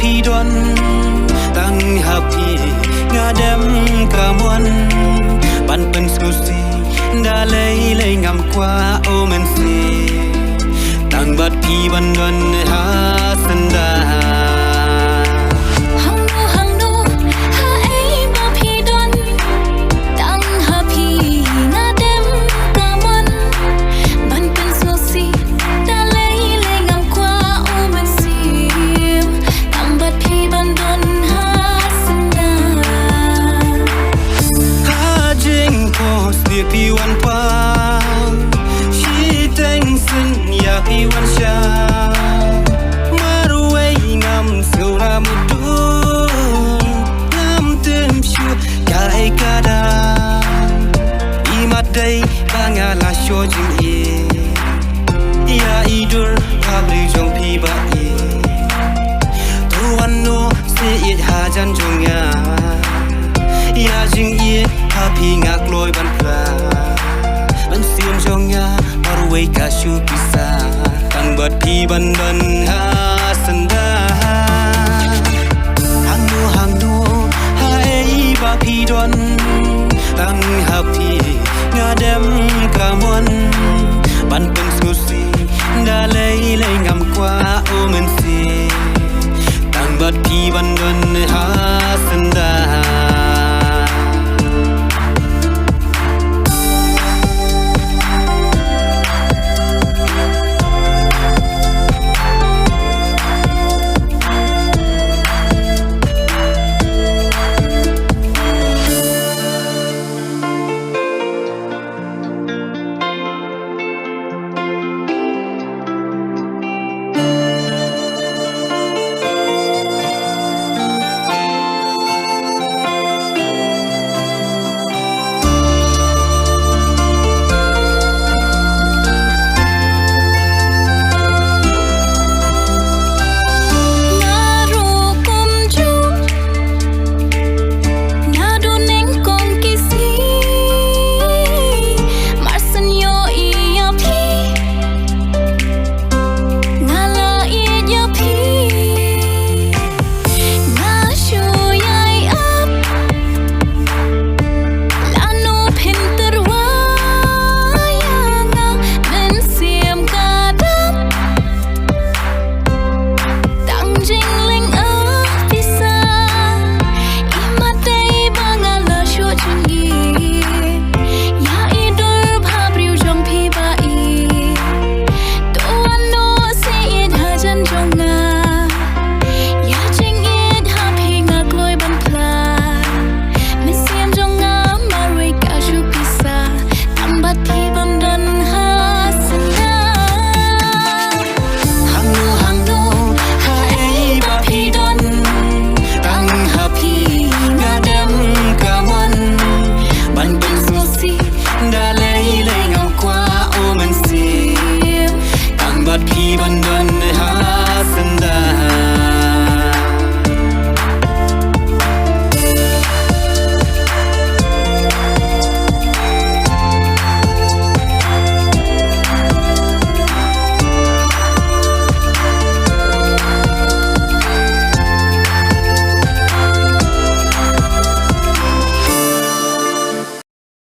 พี่ดวนตั้งหับพี่งาเดมกะมวนปันเป็นสุสีดาเลยงามกว่าโอเมนซีตั้งบัดพี่บันดวนหาสันดาพี่วันฟ้าชีเต็งสินอยากพี่วันเช้ามารู้ไว้งามเสียวรามุดูงามเต็มชัวกายกาดาอีมาได้บางอาลาโชจิงเอยาอีดูร์ภาพริจงพี่บาอีตัววันโนเสียหาจันจงยายาจิงเอภาพี่งักลอยบันพลาบันเสียมจงยามารู้ไว้กาชูพิซาตั้งบัดพี่บันหาสันดาหางนูหาบาพี่ดวนตั้งหับพี่งาเดมกะมวนบันเป็นสุสีดาเลยงามกว่าโอเมนซีตั้งบัดพี่บันหาสันดาพี่บัน